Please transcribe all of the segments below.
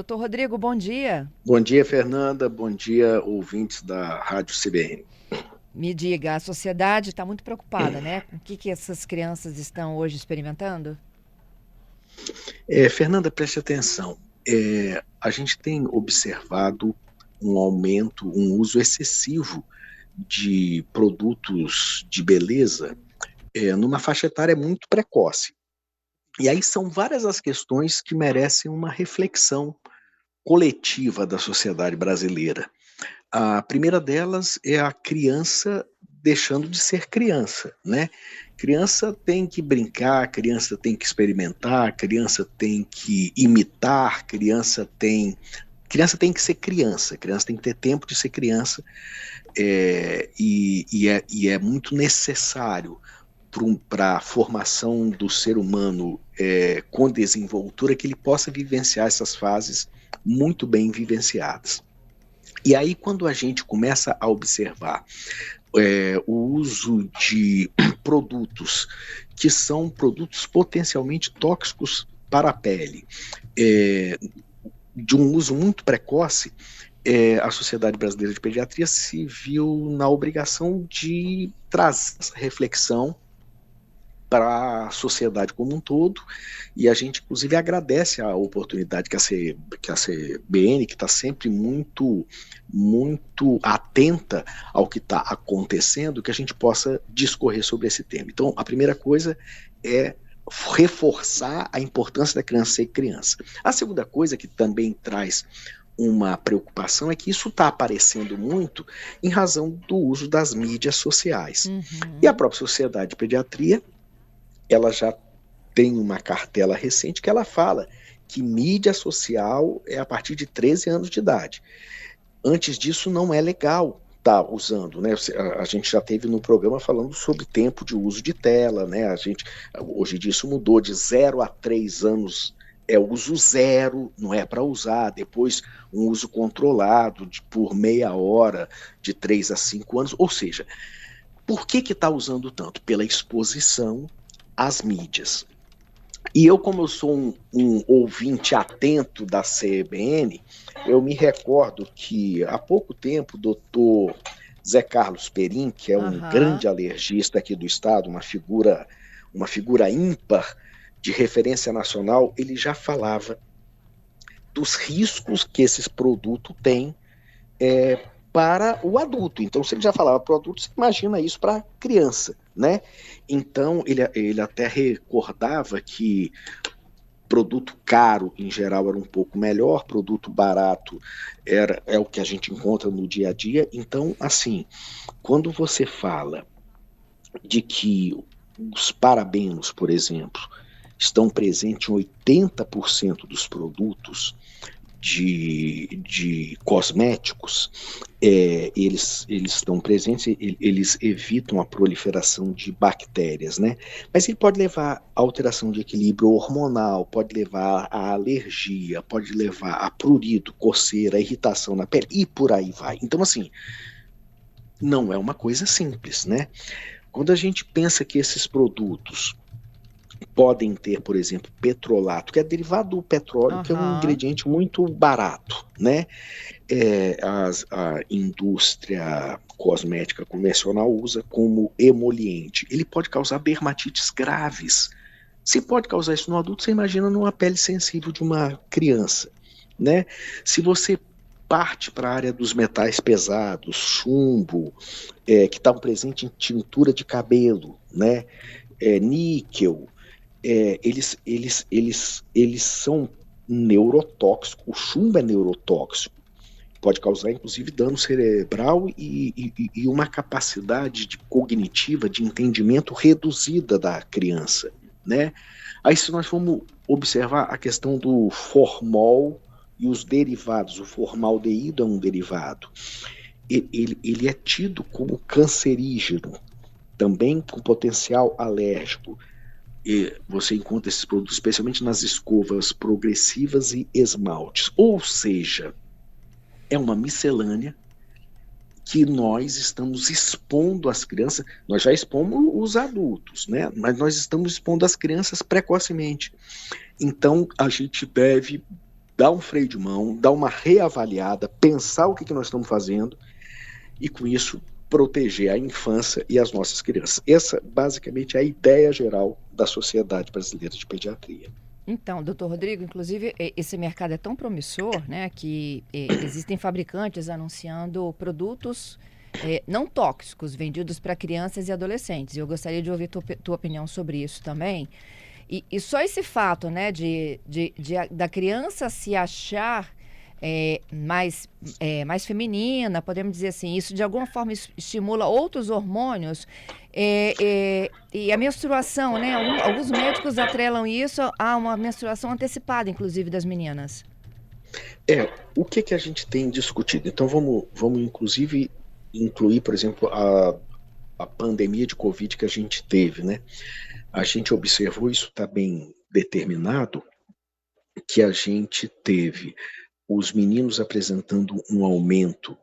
Doutor Rodrigo, bom dia. Bom dia, Fernanda. Bom dia, ouvintes da Rádio CBN. Me diga, a sociedade está muito preocupada, né? Com o que essas crianças estão hoje experimentando? Fernanda, preste atenção. A gente tem observado um aumento, um uso excessivo de produtos de beleza numa faixa etária muito precoce. E aí são várias as questões que merecem uma reflexão coletiva da sociedade brasileira. A primeira delas é a criança deixando de ser criança, né? Criança tem que brincar, criança tem que experimentar, criança tem que imitar, criança tem que ser criança, criança tem que ter tempo de ser criança, e é muito necessário para a formação do ser humano com desenvoltura que ele possa vivenciar essas fases muito bem vivenciadas. E aí, quando a gente começa a observar o uso de produtos que são produtos potencialmente tóxicos para a pele, de um uso muito precoce, a Sociedade Brasileira de Pediatria se viu na obrigação de trazer essa reflexão para a sociedade como um todo, e a gente inclusive agradece a oportunidade que a CBN, que está sempre muito atenta ao que está acontecendo, que a gente possa discorrer sobre esse tema. Então, a primeira coisa é reforçar a importância da criança ser criança. A segunda coisa que também traz uma preocupação é que isso está aparecendo muito em razão do uso das mídias sociais. E a Uhum. própria Sociedade de Pediatria, ela já tem uma cartela recente que ela fala que mídia social é a partir de 13 anos de idade. Antes disso não é legal estar usando, né? A gente já teve no programa falando sobre tempo de uso de tela, né? Hoje disso mudou de 0 a 3 anos, é uso zero, não é para usar. Depois um uso controlado por meia hora, de 3 a 5 anos. Ou seja, por que está usando tanto? Pela exposição às mídias. E eu, como eu sou um ouvinte atento da CBN, eu me recordo que há pouco tempo o doutor Zé Carlos Perim, que é um Aham. grande alergista aqui do estado, uma figura ímpar de referência nacional, ele já falava dos riscos que esses produtos têm para o adulto. Então, se ele já falava para o adulto, você imagina isso para a criança, né? Então, ele até recordava que produto caro, em geral, era um pouco melhor, produto barato é o que a gente encontra no dia a dia. Então, assim, quando você fala de que os parabenos, por exemplo, estão presentes em 80% dos produtos de cosméticos, eles estão presentes, eles evitam a proliferação de bactérias, né? Mas ele pode levar a alteração de equilíbrio hormonal, pode levar a alergia, pode levar a prurito, coceira, irritação na pele e por aí vai. Então, assim, não é uma coisa simples, né? Quando a gente pensa que esses produtos podem ter, por exemplo, petrolato, que é derivado do petróleo, que é um Aham. ingrediente muito barato, né? A indústria cosmética convencional usa como emoliente. Ele pode causar dermatites graves. Se pode causar isso no adulto, você imagina numa pele sensível de uma criança, né? Se você parte para a área dos metais pesados, chumbo, que estão presentes em tintura de cabelo, né? Níquel, eles são neurotóxicos. O chumbo é neurotóxico, pode causar inclusive dano cerebral e uma capacidade cognitiva de entendimento reduzida da criança, né? Aí, se nós formos observar a questão do formol e os derivados, o formaldeído é um derivado, ele é tido como cancerígeno, também com potencial alérgico. E você encontra esses produtos especialmente nas escovas progressivas e esmaltes. Ou seja, é uma miscelânea que nós estamos expondo as crianças. Nós já expomos os adultos, né? Mas nós estamos expondo as crianças precocemente. Então, a gente deve dar um freio de mão, dar uma reavaliada, pensar o que nós estamos fazendo e, com isso, proteger a infância e as nossas crianças. Essa, basicamente, é a ideia geral da Sociedade Brasileira de Pediatria. Então, doutor Rodrigo, inclusive, esse mercado é tão promissor, né, que existem fabricantes anunciando produtos não tóxicos vendidos para crianças e adolescentes. Eu gostaria de ouvir tua opinião sobre isso também. E só esse fato, né, da criança se achar mais feminina, podemos dizer assim, isso de alguma forma estimula outros hormônios e a menstruação, né? Alguns médicos atrelam isso a uma menstruação antecipada, inclusive, das meninas. O que a gente tem discutido? Então vamos inclusive incluir, por exemplo, a pandemia de Covid que a gente teve, né? A gente observou, isso está bem determinado, que a gente teve os meninos apresentando um aumento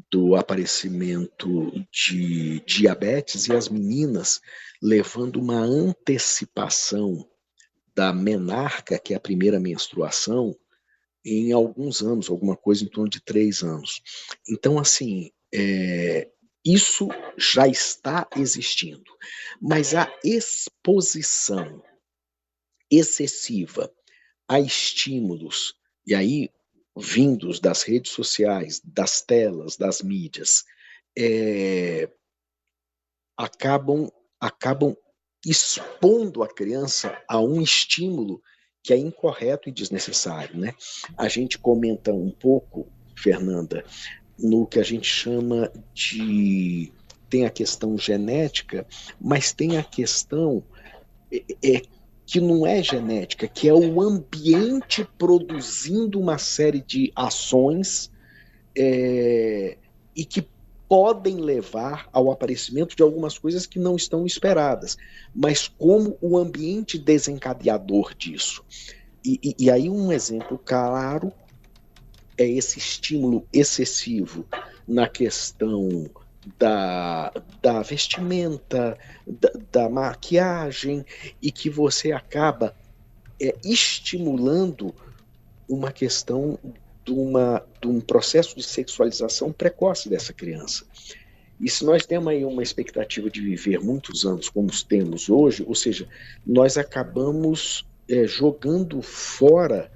do aparecimento de diabetes e as meninas levando uma antecipação da menarca, que é a primeira menstruação, em alguns anos, alguma coisa em torno de 3 anos. Então, assim, isso já está existindo, mas a exposição excessiva a estímulos, e aí vindos das redes sociais, das telas, das mídias, acabam expondo a criança a um estímulo que é incorreto e desnecessário, né? A gente comenta um pouco, Fernanda, no que a gente chama de... Tem a questão genética, mas tem a questão que não é genética, que é o ambiente produzindo uma série de ações e que podem levar ao aparecimento de algumas coisas que não estão esperadas, mas como o ambiente desencadeador disso. E aí um exemplo claro é esse estímulo excessivo na questão da vestimenta, da maquiagem, e que você acaba estimulando uma questão de um processo de sexualização precoce dessa criança. E se nós temos aí uma expectativa de viver muitos anos como temos hoje, ou seja, nós acabamos jogando fora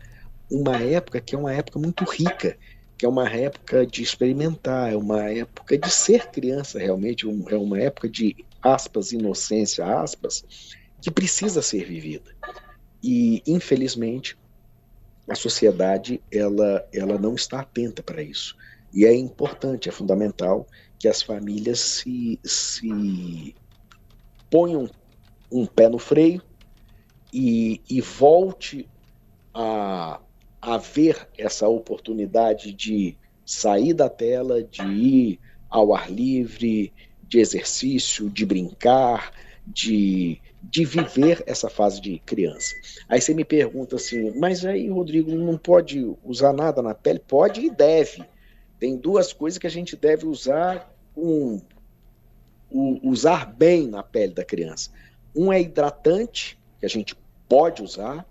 uma época que é uma época muito rica, que é uma época de experimentar, é uma época de ser criança realmente, é uma época de, aspas, inocência, aspas, que precisa ser vivida. E, infelizmente, a sociedade ela não está atenta para isso. E é importante, é fundamental que as famílias se ponham um pé no freio e volte a ver essa oportunidade de sair da tela, de ir ao ar livre, de exercício, de brincar, de viver essa fase de criança. Aí você me pergunta assim, mas aí, Rodrigo, não pode usar nada na pele? Pode e deve. Tem duas coisas que a gente deve usar usar bem na pele da criança. Um é hidratante, que a gente pode usar,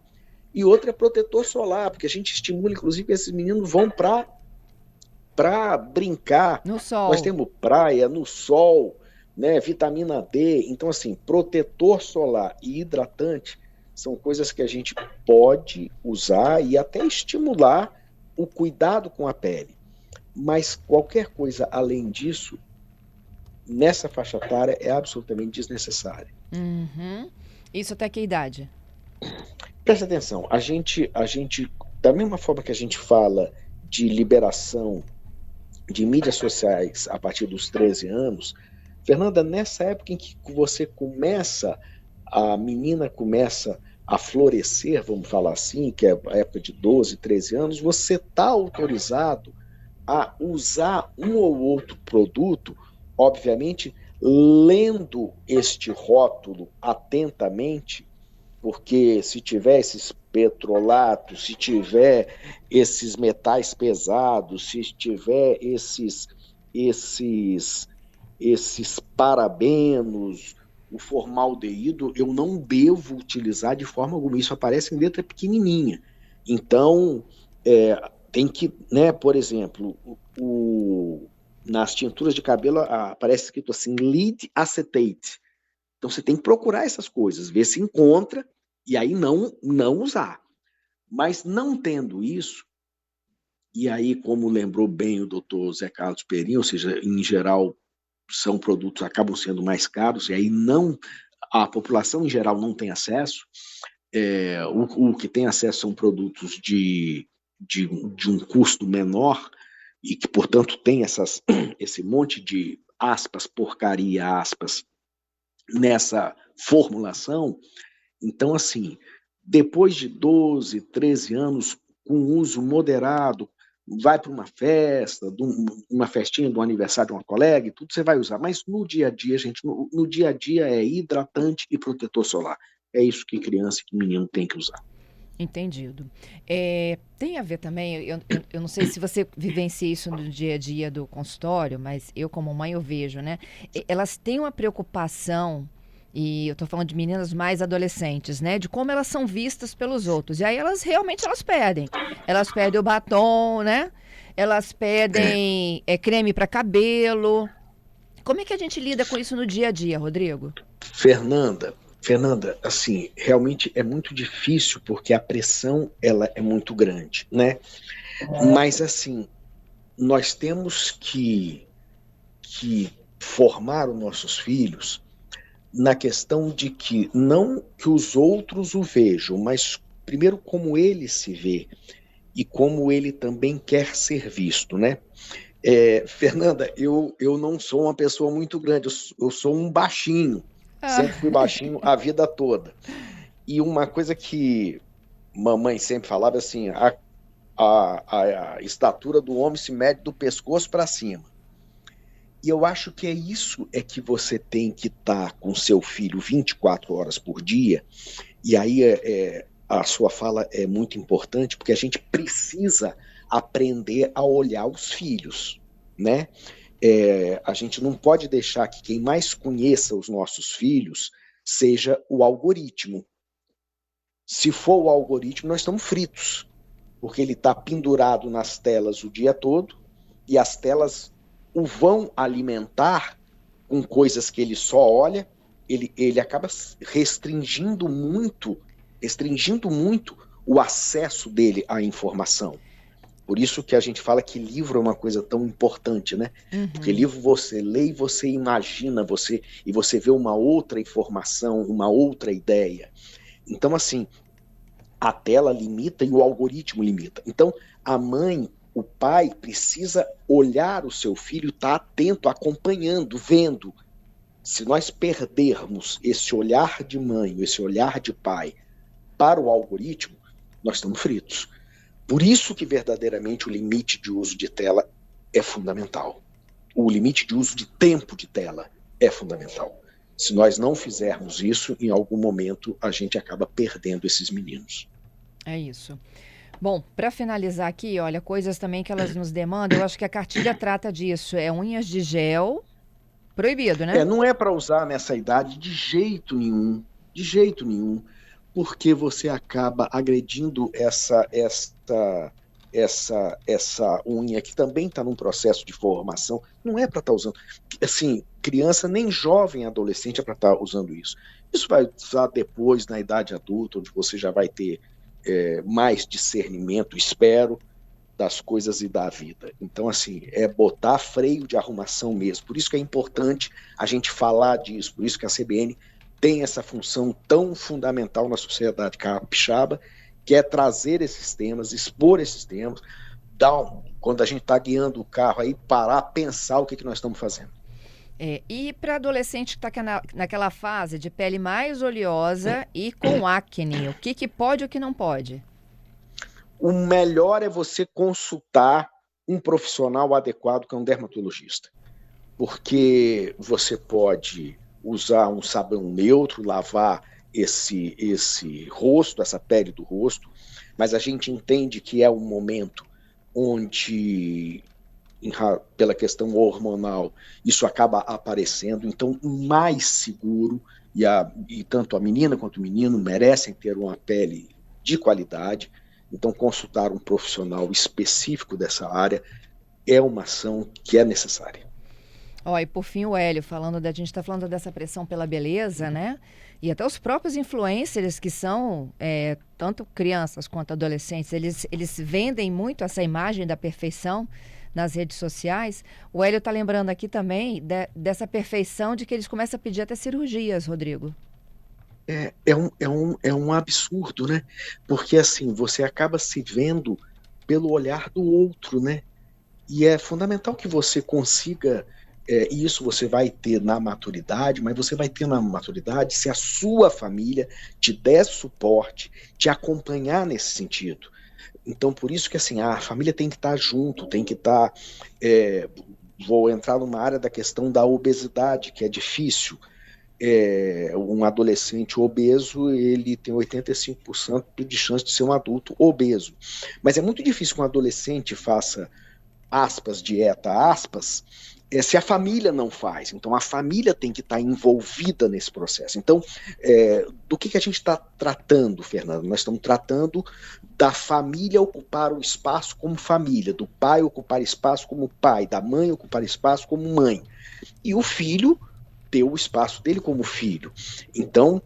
e outro é protetor solar, porque a gente estimula, inclusive, que esses meninos vão para brincar. No sol. Nós temos praia, no sol, né, vitamina D. Então, assim, protetor solar e hidratante são coisas que a gente pode usar e até estimular o cuidado com a pele. Mas qualquer coisa além disso, nessa faixa etária, é absolutamente desnecessário. Uhum. Isso até que idade? Presta atenção, a gente, da mesma forma que a gente fala de liberação de mídias sociais a partir dos 13 anos, Fernanda, nessa época em que a menina começa a florescer, vamos falar assim, que é a época de 12, 13 anos, você está autorizado a usar um ou outro produto, obviamente, lendo este rótulo atentamente, porque se tiver esses petrolatos, se tiver esses metais pesados, se tiver esses parabenos, o formaldeído, eu não devo utilizar de forma alguma. Isso aparece em letra pequenininha. Então, tem que, né, por exemplo, nas tinturas de cabelo aparece escrito assim, lead acetate. Então você tem que procurar essas coisas, ver se encontra e aí não usar. Mas não tendo isso, e aí, como lembrou bem o doutor Zé Carlos Perim, ou seja, em geral, são produtos acabam sendo mais caros, e aí a população em geral não tem acesso. O que tem acesso são produtos de um custo menor e que, portanto, tem esse monte de aspas, porcaria, aspas, nessa formulação. Então, assim, depois de 12, 13 anos, com uso moderado, vai para uma festa, uma festinha de um aniversário de uma colega, e tudo você vai usar. Mas no dia a dia, gente, no dia a dia é hidratante e protetor solar. É isso que criança e que menino tem que usar. Entendido. Tem a ver também, eu não sei se você vivencia isso no dia a dia do consultório, mas eu como mãe eu vejo, né? Elas têm uma preocupação, e eu tô falando de meninas mais adolescentes, né? De como elas são vistas pelos outros. E aí elas realmente elas pedem. Elas pedem o batom, né? Elas pedem creme para cabelo. Como é que a gente lida com isso no dia a dia, Rodrigo? Fernanda, assim, realmente é muito difícil porque a pressão ela é muito grande, né? Mas assim, nós temos que formar os nossos filhos na questão de que não que os outros o vejam, mas primeiro como ele se vê e como ele também quer ser visto, né? Fernanda, eu não sou uma pessoa muito grande, eu sou um baixinho, Ah, sempre fui baixinho a vida toda. E uma coisa que mamãe sempre falava assim, a estatura do homem se mede do pescoço para cima. E eu acho que isso que você tem que estar com seu filho 24 horas por dia, e aí a sua fala é muito importante, porque a gente precisa aprender a olhar os filhos, né? A gente não pode deixar que quem mais conheça os nossos filhos seja o algoritmo. Se for o algoritmo, nós estamos fritos, porque ele está pendurado nas telas o dia todo, e as telas o vão alimentar com coisas que ele só olha, ele acaba restringindo muito o acesso dele à informação. Por isso que a gente fala que livro é uma coisa tão importante, né? Porque livro você lê e você imagina, e você vê uma outra informação, uma outra ideia. Então, assim, a tela limita e o algoritmo limita. Então, a mãe, o pai, precisa olhar o seu filho, estar atento, acompanhando, vendo. Se nós perdermos esse olhar de mãe, esse olhar de pai para o algoritmo, nós estamos fritos. Por isso que verdadeiramente o limite de uso de tela é fundamental. O limite de uso de tempo de tela é fundamental. Se nós não fizermos isso, em algum momento a gente acaba perdendo esses meninos. É isso. Bom, para finalizar aqui, olha, coisas também que elas nos demandam, eu acho que a cartilha trata disso. Unhas de gel, proibido, né? Não é para usar nessa idade de jeito nenhum, porque você acaba agredindo essa unha que também está num processo de formação. Não é para estar usando. Assim, criança nem jovem, adolescente é para estar usando isso. Isso vai usar depois, na idade adulta, onde você já vai ter mais discernimento, espero, das coisas e da vida. Então, assim, botar freio de arrumação mesmo. Por isso que é importante a gente falar disso, por isso que a CBN tem essa função tão fundamental na sociedade capixaba, que é trazer esses temas, expor esses temas, quando a gente está guiando o carro, aí parar, pensar o que nós estamos fazendo. E para adolescente que está naquela fase de pele mais oleosa e com acne, o que pode e o que não pode? O melhor é você consultar um profissional adequado, que é um dermatologista. Porque você pode usar um sabão neutro, lavar esse rosto, essa pele do rosto, mas a gente entende que é um momento onde, pela questão hormonal, isso acaba aparecendo, então mais seguro, e tanto a menina quanto o menino merecem ter uma pele de qualidade. Então, consultar um profissional específico dessa área é uma ação que é necessária. Ó, e por fim o Hélio, a gente está falando dessa pressão pela beleza, né? E até os próprios influencers que são tanto crianças quanto adolescentes, eles vendem muito essa imagem da perfeição nas redes sociais. O Hélio está lembrando aqui também dessa perfeição de que eles começam a pedir até cirurgias, Rodrigo. É um absurdo, né? Porque assim, você acaba se vendo pelo olhar do outro, né? E é fundamental que você consiga, e isso você vai ter na maturidade, mas você vai ter na maturidade se a sua família te der suporte, te acompanhar nesse sentido. Então, por isso que assim, a família tem que estar junto, tem que estar. Vou entrar numa área da questão da obesidade, que é difícil. Um adolescente obeso, ele tem 85% de chance de ser um adulto obeso. Mas é muito difícil que um adolescente faça, aspas, dieta, aspas, se a família não faz. Então, a família tem que estar envolvida nesse processo. Então, do que a gente está tratando, Fernando? Nós estamos tratando da família ocupar o espaço como família, do pai ocupar espaço como pai, da mãe ocupar espaço como mãe. E o filho ter o espaço dele como filho. Então,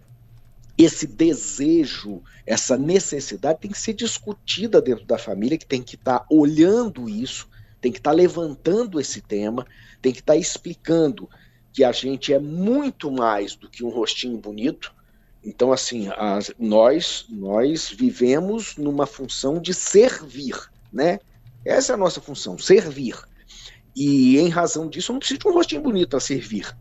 esse desejo, essa necessidade tem que ser discutida dentro da família, que tem que estar olhando isso, tem que estar levantando esse tema, tem que estar explicando que a gente é muito mais do que um rostinho bonito. Então, assim, nós vivemos numa função de servir, né? Essa é a nossa função, servir. E, em razão disso, eu não preciso de um rostinho bonito para servir,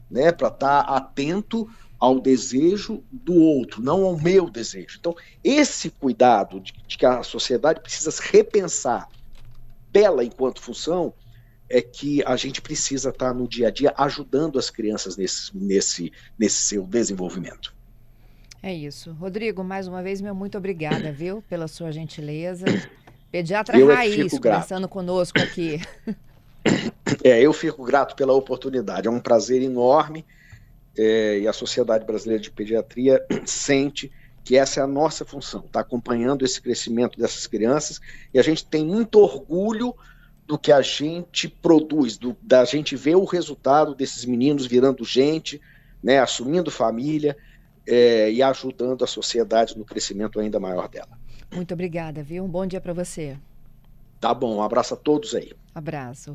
né, para estar atento ao desejo do outro, não ao meu desejo. Então, esse cuidado de que a sociedade precisa se repensar dela enquanto função, é que a gente precisa estar no dia a dia ajudando as crianças nesse seu desenvolvimento. É isso. Rodrigo, mais uma vez, meu muito obrigada, viu, pela sua gentileza. Pediatra Eu é que raiz, fico grato. conversando conosco aqui. Eu fico grato pela oportunidade, é um prazer enorme, e a Sociedade Brasileira de Pediatria sente que essa é a nossa função, está acompanhando esse crescimento dessas crianças, e a gente tem muito orgulho do que a gente produz, da gente ver o resultado desses meninos virando gente, né, assumindo família, e ajudando a sociedade no crescimento ainda maior dela. Muito obrigada, viu? Um bom dia para você. Tá bom, um abraço a todos aí. Abraço.